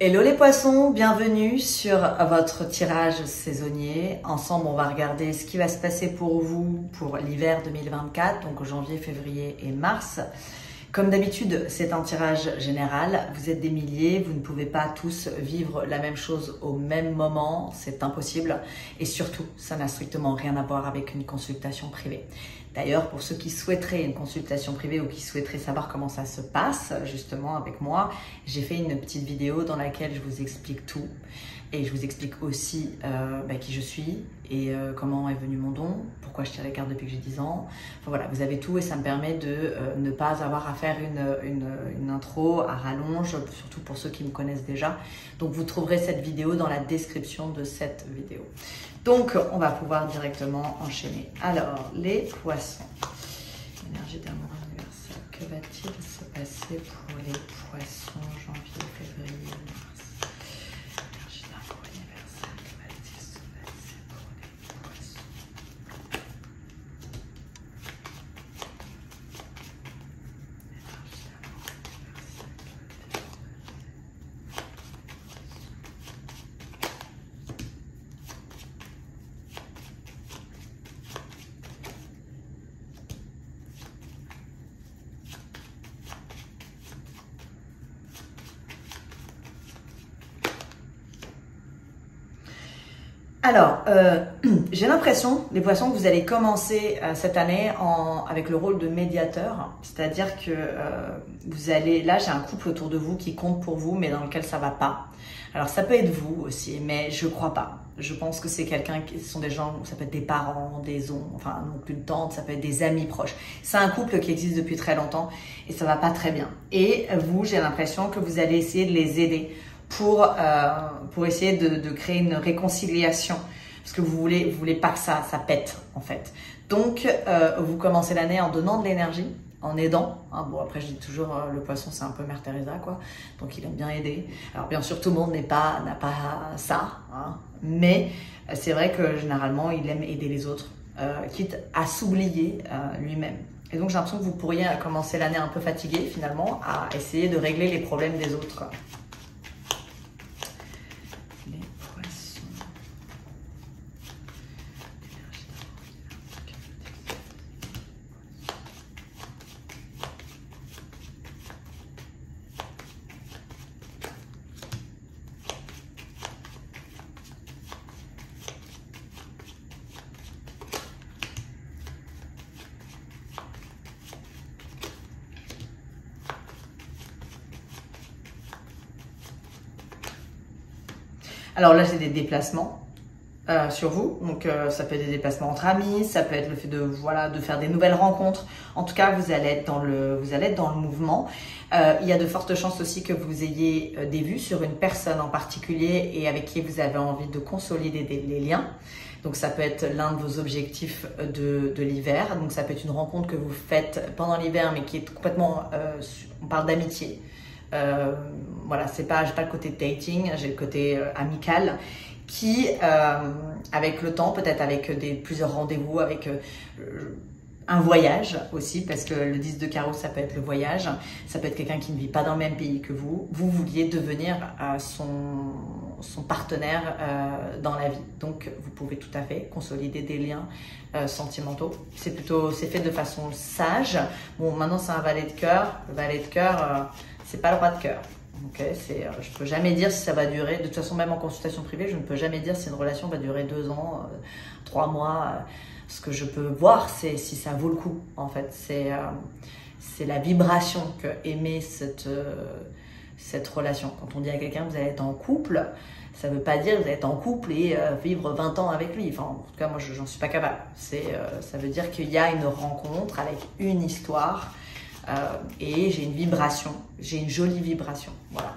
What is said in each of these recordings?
Hello les poissons, bienvenue sur votre tirage saisonnier. Ensemble, on va regarder ce qui va se passer pour vous pour l'hiver 2024, donc janvier, février et mars. Comme d'habitude, c'est un tirage général. Vous êtes des milliers, vous ne pouvez pas tous vivre la même chose au même moment, c'est impossible. Et surtout, ça n'a strictement rien à voir avec une consultation privée. D'ailleurs, pour ceux qui souhaiteraient une consultation privée ou qui souhaiteraient savoir comment ça se passe, justement avec moi, j'ai fait une petite vidéo dans laquelle je vous explique tout. Et je vous explique aussi qui je suis et comment est venu mon don, pourquoi je tire les cartes depuis que j'ai 10 ans. Enfin voilà, vous avez tout et ça me permet de ne pas avoir à faire une intro à rallonge, surtout pour ceux qui me connaissent déjà. Donc vous trouverez cette vidéo dans la description de cette vidéo. Donc on va pouvoir directement enchaîner. Alors, les poissons. Énergie d'amour universel. Que va-t-il se passer pour les poissons janvier, février, mars? Alors, j'ai l'impression, les poissons, que vous allez commencer cette année avec le rôle de médiateur. C'est-à-dire que vous allez... Là, j'ai un couple autour de vous qui compte pour vous, mais dans lequel ça va pas. Alors, ça peut être vous aussi, mais je crois pas. Je pense que c'est quelqu'un qui sont des gens, ça peut être des parents, des oncles, enfin, non plus de tantes, ça peut être des amis proches. C'est un couple qui existe depuis très longtemps et ça va pas très bien. Et vous, j'ai l'impression que vous allez essayer de les aider pour essayer de créer une réconciliation parce que vous voulez pas que ça pète en fait. Donc vous commencez l'année en donnant de l'énergie, en aidant. Hein, bon après je dis toujours le poisson c'est un peu Mère Teresa quoi, donc il aime bien aider. Alors bien sûr tout le monde n'a pas ça, hein, mais c'est vrai que généralement il aime aider les autres, quitte à s'oublier lui-même. Et donc j'ai l'impression que vous pourriez commencer l'année un peu fatigué finalement à essayer de régler les problèmes des autres quoi. Alors là, j'ai des déplacements sur vous. Donc, ça peut être des déplacements entre amis, ça peut être le fait de faire des nouvelles rencontres. En tout cas, vous allez être dans le mouvement. Il y a de fortes chances aussi que vous ayez des vues sur une personne en particulier et avec qui vous avez envie de consolider les liens. Donc, ça peut être l'un de vos objectifs de l'hiver. Donc, ça peut être une rencontre que vous faites pendant l'hiver, mais qui est complètement, on parle d'amitié. Voilà, j'ai pas le côté dating, j'ai le côté amical qui, avec le temps, peut-être avec plusieurs rendez-vous, avec un voyage aussi, parce que le 10 de carreau, ça peut être le voyage, ça peut être quelqu'un qui ne vit pas dans le même pays que vous vouliez devenir son partenaire dans la vie. Donc, vous pouvez tout à fait consolider des liens sentimentaux. C'est fait de façon sage. Bon, maintenant, c'est un valet de cœur. Le valet de cœur, c'est pas le roi de cœur. Okay, je peux jamais dire si ça va durer. De toute façon, même en consultation privée, je ne peux jamais dire si une relation va durer 2 ans, 3 mois. Ce que je peux voir, c'est si ça vaut le coup. En fait, c'est la vibration que émet cette relation. Quand on dit à quelqu'un vous allez être en couple, ça ne veut pas dire que vous allez être en couple et vivre 20 ans avec lui. Enfin, en tout cas, moi, j'en suis pas capable. Ça veut dire qu'il y a une rencontre avec une histoire. Et j'ai une vibration, j'ai une jolie vibration, voilà.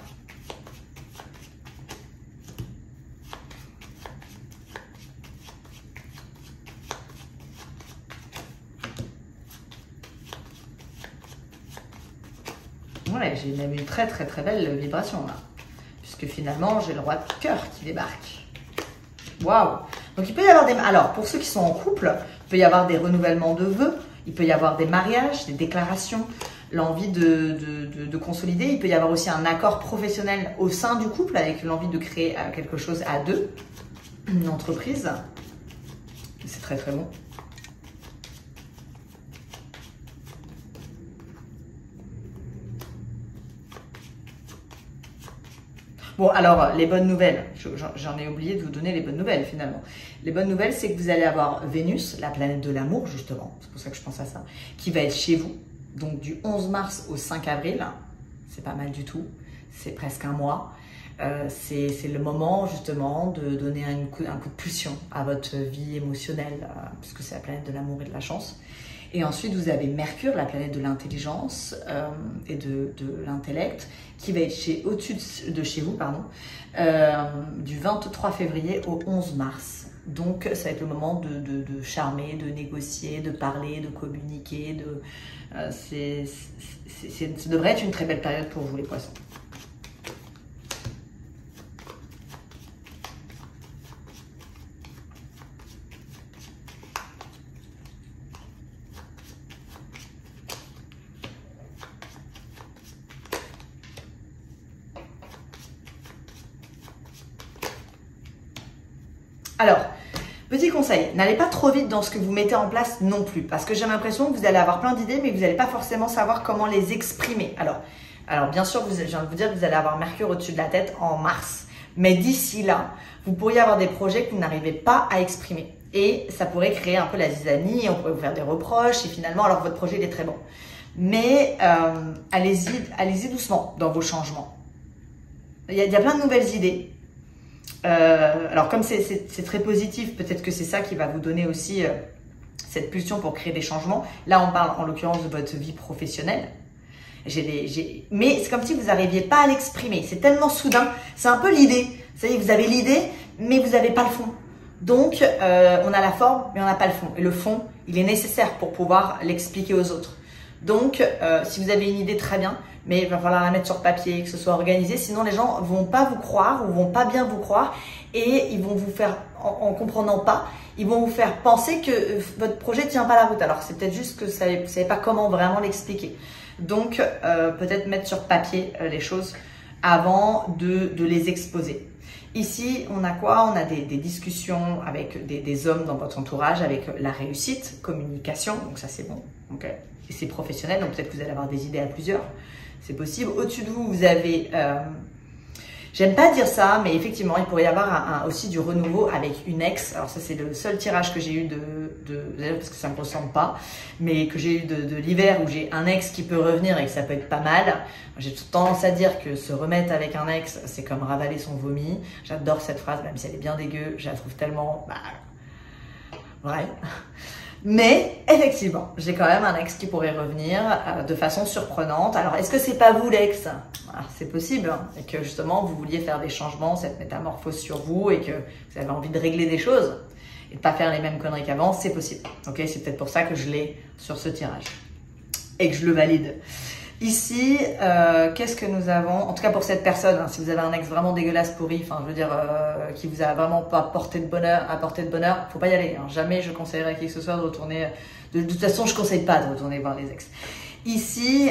Ouais, j'ai même une très très très belle vibration là, puisque finalement j'ai le roi de cœur qui débarque. Waouh! Donc il peut y avoir des... Alors pour ceux qui sont en couple, il peut y avoir des renouvellements de vœux, il peut y avoir des mariages, des déclarations, l'envie de consolider. Il peut y avoir aussi un accord professionnel au sein du couple avec l'envie de créer quelque chose à deux, une entreprise. C'est très très bon. Bon, alors, les bonnes nouvelles, j'en ai oublié de vous donner les bonnes nouvelles finalement. Les bonnes nouvelles, c'est que vous allez avoir Vénus, la planète de l'amour justement, c'est pour ça que je pense à ça, qui va être chez vous, donc du 11 mars au 5 avril, c'est pas mal du tout, c'est presque un mois. C'est le moment justement de donner un coup de pulsion à votre vie émotionnelle, puisque c'est la planète de l'amour et de la chance. Et ensuite, vous avez Mercure, la planète de l'intelligence et de l'intellect, qui va être au-dessus de chez vous, pardon, du 23 février au 11 mars. Donc, ça va être le moment de charmer, de négocier, de parler, de communiquer. Ça devrait être une très belle période pour vous, les poissons. Alors, petit conseil, n'allez pas trop vite dans ce que vous mettez en place non plus, parce que j'ai l'impression que vous allez avoir plein d'idées, mais vous n'allez pas forcément savoir comment les exprimer. Alors bien sûr, je viens de vous dire que vous allez avoir Mercure au-dessus de la tête en mars, mais d'ici là, vous pourriez avoir des projets que vous n'arrivez pas à exprimer. Et ça pourrait créer un peu la zizanie, on pourrait vous faire des reproches, et finalement, alors votre projet il est très bon. Mais allez-y doucement dans vos changements. Il y a plein de nouvelles idées. Alors comme c'est très positif, peut-être que c'est ça qui va vous donner aussi cette pulsion pour créer des changements. Là, on parle en l'occurrence de votre vie professionnelle. Mais c'est comme si vous n'arriviez pas à l'exprimer. C'est tellement soudain. C'est un peu l'idée. Vous savez, vous avez l'idée, mais vous n'avez pas le fond. Donc, on a la forme, mais on n'a pas le fond. Et le fond, il est nécessaire pour pouvoir l'expliquer aux autres. Donc, si vous avez une idée, très bien. Mais il va falloir la mettre sur papier, que ce soit organisé, sinon les gens vont pas vous croire ou vont pas bien vous croire et ils vont vous faire, en comprenant pas, ils vont vous faire penser que votre projet tient pas la route. Alors c'est peut-être juste que vous savez pas comment vraiment l'expliquer. Donc peut-être mettre sur papier les choses avant de les exposer. Ici, on a quoi? On a des discussions avec des hommes dans votre entourage, avec la réussite, communication, donc ça c'est bon, ok. Et c'est professionnel, donc peut-être que vous allez avoir des idées à plusieurs. C'est possible. Au-dessus de vous, vous avez, j'aime pas dire ça, mais effectivement, il pourrait y avoir aussi du renouveau avec une ex. Alors ça, c'est le seul tirage que j'ai eu parce que ça me ressemble pas, mais que j'ai eu de l'hiver où j'ai un ex qui peut revenir et que ça peut être pas mal. J'ai tendance à dire que se remettre avec un ex, c'est comme ravaler son vomi. J'adore cette phrase, même si elle est bien dégueu, je la trouve tellement, ouais. Mais effectivement, j'ai quand même un ex qui pourrait revenir de façon surprenante. Alors, est-ce que c'est pas vous l'ex? C'est possible, hein, et que justement vous vouliez faire des changements, cette métamorphose sur vous, et que vous avez envie de régler des choses et de pas faire les mêmes conneries qu'avant, c'est possible. Ok, c'est peut-être pour ça que je l'ai sur ce tirage et que je le valide. Ici, qu'est-ce que nous avons? En tout cas pour cette personne, hein, si vous avez un ex vraiment dégueulasse, pourri, enfin je veux dire, qui vous a vraiment pas apporté de bonheur, faut pas y aller. Hein. Jamais je conseillerais à qui que ce soit de retourner. De toute façon, je conseille pas de retourner voir les ex. Ici,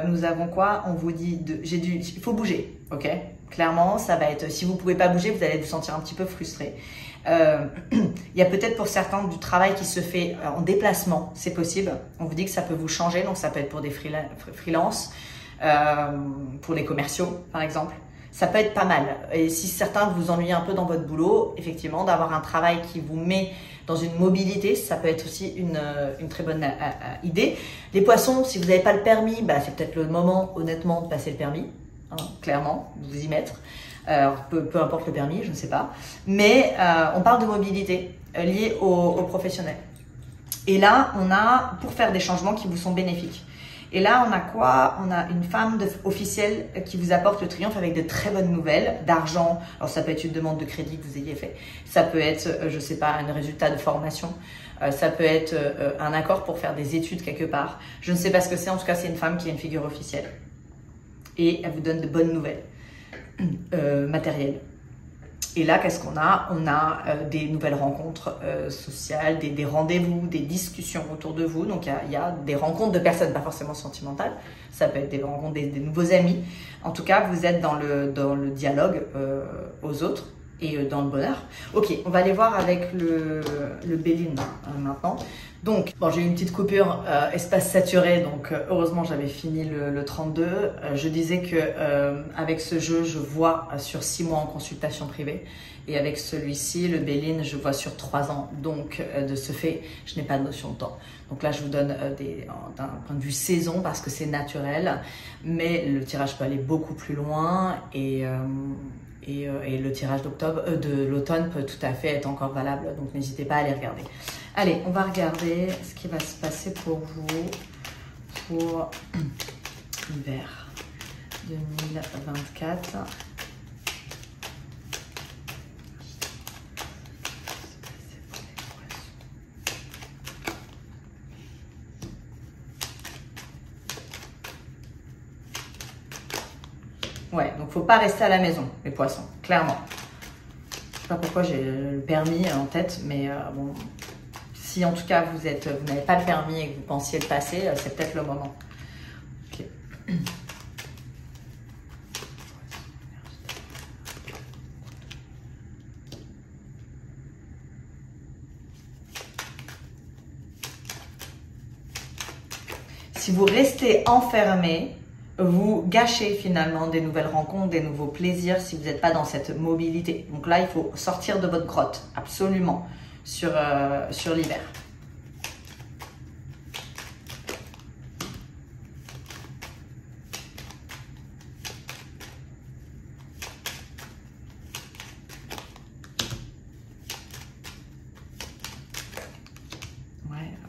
nous avons quoi? On vous dit, il faut bouger, ok? Clairement, ça va être, si vous pouvez pas bouger, vous allez vous sentir un petit peu frustré. Il y a peut-être pour certains du travail qui se fait en déplacement, c'est possible. On vous dit que ça peut vous changer, donc ça peut être pour des freelances, pour les commerciaux par exemple. Ça peut être pas mal. Et si certains vous ennuient un peu dans votre boulot, effectivement, d'avoir un travail qui vous met dans une mobilité, ça peut être aussi une très bonne idée. Les poissons, si vous n'avez pas le permis, c'est peut-être le moment honnêtement de passer le permis, hein, clairement, de vous y mettre. Peu importe le permis, je ne sais pas. Mais on parle de mobilité liée aux professionnels. Et là, on a, pour faire des changements qui vous sont bénéfiques. Et là, on a quoi? On a une femme officielle qui vous apporte le triomphe avec de très bonnes nouvelles, d'argent. Alors, ça peut être une demande de crédit que vous ayez fait. Ça peut être, je sais pas, un résultat de formation. Ça peut être un accord pour faire des études quelque part. Je ne sais pas ce que c'est. En tout cas, c'est une femme qui a une figure officielle. Et elle vous donne de bonnes nouvelles matérielles. Et là, qu'est-ce qu'on a? On a des nouvelles rencontres sociales, des rendez-vous, des discussions autour de vous. Donc, il y a des rencontres de personnes, pas forcément sentimentales. Ça peut être des rencontres des nouveaux amis. En tout cas, vous êtes dans le dialogue aux autres et dans le bonheur. Ok, on va aller voir avec le Béline maintenant. Donc, bon, j'ai eu une petite coupure espace saturé, donc heureusement j'avais fini le 32. Je disais que avec ce jeu, je vois sur 6 mois en consultation privée. Et avec celui-ci, le Béline, je vois sur 3 ans. Donc, de ce fait, je n'ai pas de notion de temps. Donc là, je vous donne d'un point de vue saison parce que c'est naturel. Mais le tirage peut aller beaucoup plus loin et le tirage de l'automne peut tout à fait être encore valable. Donc, n'hésitez pas à aller regarder. Allez, on va regarder ce qui va se passer pour vous pour l'hiver 2024. Ouais, donc faut pas rester à la maison, les poissons, clairement. Je sais pas pourquoi j'ai le permis en tête, mais bon, si en tout cas vous n'avez pas le permis et que vous pensiez le passer, c'est peut-être le moment. Ok. Si vous restez enfermé, vous gâchez finalement des nouvelles rencontres, des nouveaux plaisirs si vous n'êtes pas dans cette mobilité. Donc là, il faut sortir de votre grotte, absolument, sur l'hiver.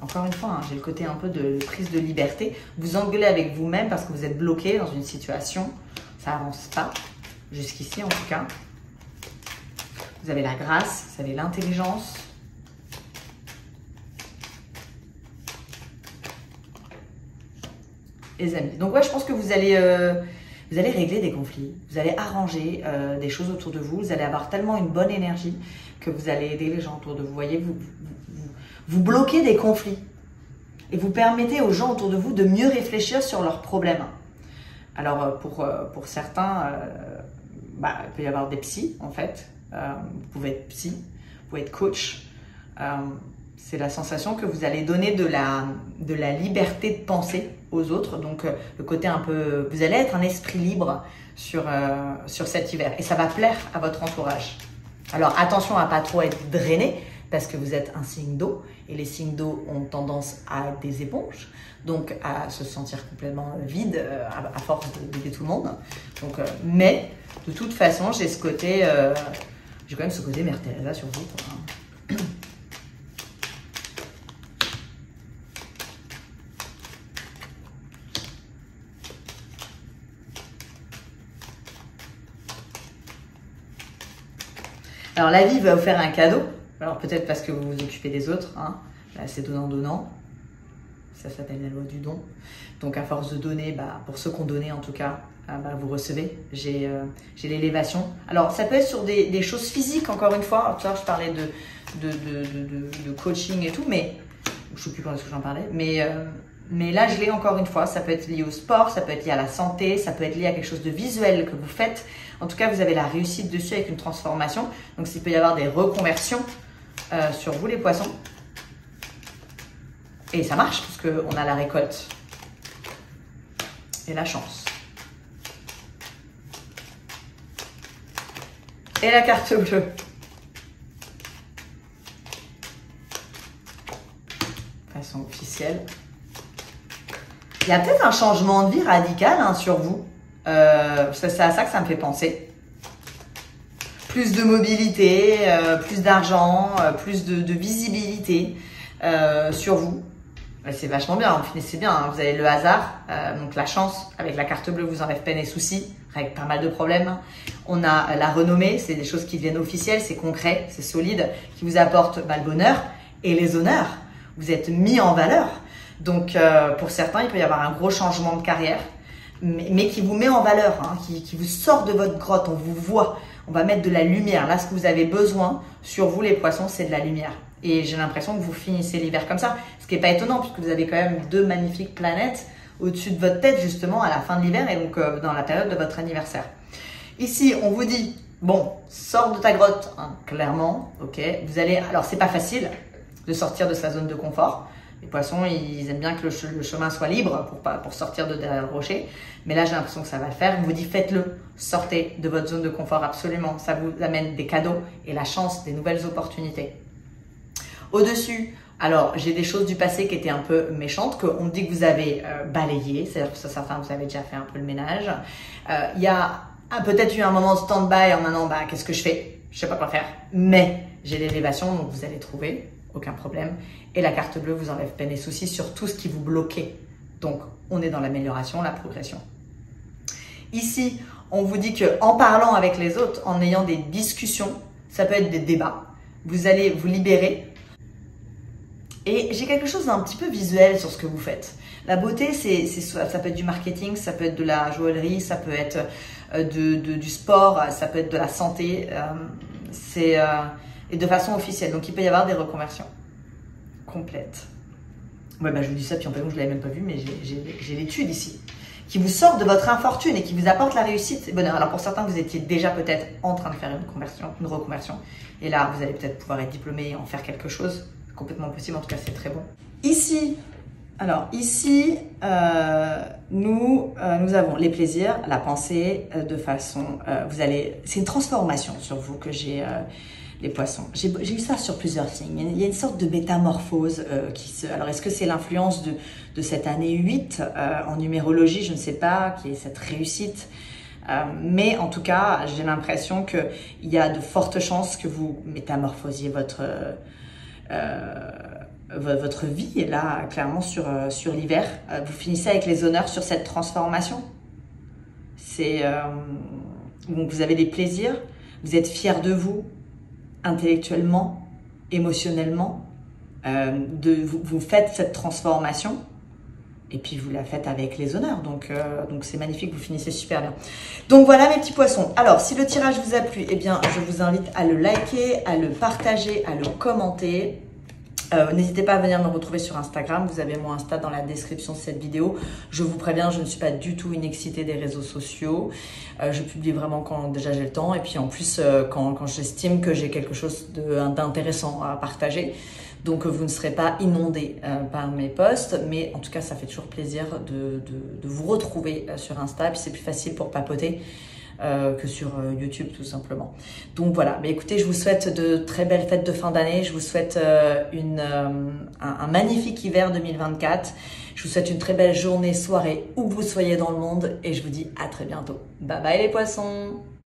Encore une fois, hein, j'ai le côté un peu de prise de liberté. Vous engueulez avec vous-même parce que vous êtes bloqué dans une situation. Ça avance pas, jusqu'ici en tout cas. Vous avez la grâce, vous avez l'intelligence. Les amis. Donc ouais, je pense que vous allez régler des conflits. Vous allez arranger des choses autour de vous. Vous allez avoir tellement une bonne énergie que vous allez aider les gens autour de vous. Vous voyez, vous bloquez des conflits et vous permettez aux gens autour de vous de mieux réfléchir sur leurs problèmes. Alors, pour certains, il peut y avoir des psys, en fait. Vous pouvez être psy, vous pouvez être coach. C'est la sensation que vous allez donner de la liberté de penser aux autres. Donc, le côté un peu... Vous allez être un esprit libre sur cet hiver. Et ça va plaire à votre entourage. Alors, attention à ne pas trop être drainé, parce que vous êtes un signe d'eau et les signes d'eau ont tendance à être des éponges, donc à se sentir complètement vide à force d'aider tout le monde. Donc, mais de toute façon, j'ai quand même ce côté Mère Teresa sur vous, quoi. Alors la vie va vous faire un cadeau. Alors peut-être parce que vous vous occupez des autres, hein. C'est donnant-donnant, ça s'appelle la loi du don. Donc à force de donner, pour ceux qui ont donné en tout cas, vous recevez. J'ai l'élévation. Alors ça peut être sur des choses physiques encore une fois. Alors, tout à l'heure je parlais de coaching et tout, mais je ne sais plus quand est-ce que j'en parlais. Mais là je l'ai encore une fois. Ça peut être lié au sport, ça peut être lié à la santé, ça peut être lié à quelque chose de visuel que vous faites. En tout cas vous avez la réussite dessus avec une transformation. Donc s'il peut y avoir des reconversions sur vous les poissons. Et ça marche parce qu'on a la récolte et la chance. Et la carte bleue. Façon officielle. Il y a peut-être un changement de vie radical sur vous. C'est à ça que ça me fait penser. Plus de mobilité, plus d'argent, plus de visibilité sur vous. C'est vachement bien, vous finissez bien, hein. Vous avez le hasard, donc la chance, avec la carte bleue vous enlève peine et soucis, avec pas mal de problèmes. On a la renommée, c'est des choses qui deviennent officielles, c'est concret, c'est solide, qui vous apporte le bonheur et les honneurs. Vous êtes mis en valeur. Donc pour certains, il peut y avoir un gros changement de carrière. mais qui vous met en valeur, hein, qui vous sort de votre grotte, on vous voit, on va mettre de la lumière. Là, ce que vous avez besoin sur vous les poissons, c'est de la lumière. Et j'ai l'impression que vous finissez l'hiver comme ça, ce qui n'est pas étonnant puisque vous avez quand même 2 magnifiques planètes au-dessus de votre tête justement à la fin de l'hiver et donc dans la période de votre anniversaire. Ici, on vous dit, bon, sors de ta grotte, hein, clairement, ok. Vous allez, alors c'est pas facile de sortir de sa zone de confort. Les poissons, ils aiment bien que le chemin soit libre pour sortir de derrière le rocher. Mais là, j'ai l'impression que ça va le faire. On vous dit, faites-le. Sortez de votre zone de confort, absolument. Ça vous amène des cadeaux et la chance, des nouvelles opportunités. Au-dessus, alors, j'ai des choses du passé qui étaient un peu méchantes, qu'on dit que vous avez balayé. C'est-à-dire que certains, vous avez déjà fait un peu le ménage. Il y a peut-être eu un moment de stand-by en maintenant, bah, qu'est-ce que je fais? Je sais pas quoi faire. Mais j'ai l'élévation, donc vous allez trouver. Aucun problème. Et la carte bleue vous enlève peine et soucis sur tout ce qui vous bloquait. Donc, on est dans l'amélioration, la progression. Ici, on vous dit que en parlant avec les autres, en ayant des discussions, ça peut être des débats, vous allez vous libérer. Et j'ai quelque chose d'un petit peu visuel sur ce que vous faites. La beauté, ça peut être du marketing, ça peut être de la joaillerie, ça peut être du sport, ça peut être de la santé. Et de façon officielle. Donc, il peut y avoir des reconversions complètes. Ouais, bah, je vous dis ça, puis en fait, je ne l'avais même pas vu, mais j'ai l'étude ici, qui vous sort de votre infortune et qui vous apporte la réussite et bonheur. Alors, pour certains, vous étiez déjà peut-être en train de faire une reconversion. Et là, vous allez peut-être pouvoir être diplômé et en faire quelque chose. Complètement possible, en tout cas, c'est très bon. Ici, nous avons les plaisirs, la pensée, de façon... c'est une transformation sur vous que j'ai... les poissons. J'ai eu ça sur plusieurs signes. Il y a une sorte de métamorphose Alors, est-ce que c'est l'influence de cette année 8 en numérologie? Je ne sais pas, qui est cette réussite. Mais en tout cas, j'ai l'impression qu'il y a de fortes chances que vous métamorphosiez votre vie. Et là, clairement, sur l'hiver, vous finissez avec les honneurs sur cette transformation. Donc, vous avez des plaisirs, vous êtes fiers de vous, intellectuellement, émotionnellement, vous faites cette transformation et puis vous la faites avec les honneurs. Donc c'est magnifique, vous finissez super bien. Donc voilà mes petits poissons. Alors si le tirage vous a plu, eh bien je vous invite à le liker, à le partager, à le commenter. N'hésitez pas à venir me retrouver sur Instagram, vous avez mon Insta dans la description de cette vidéo. Je vous préviens, je ne suis pas du tout une excitée des réseaux sociaux. Je publie vraiment quand déjà j'ai le temps et puis en plus quand j'estime que j'ai quelque chose d'intéressant à partager. Donc vous ne serez pas inondé par mes posts, mais en tout cas ça fait toujours plaisir de vous retrouver sur Insta. Et puis c'est plus facile pour papoter que sur YouTube tout simplement. Donc voilà, mais écoutez, je vous souhaite de très belles fêtes de fin d'année, je vous souhaite un magnifique hiver 2024, je vous souhaite une très belle journée, soirée, où que vous soyez dans le monde et je vous dis à très bientôt. Bye bye les poissons!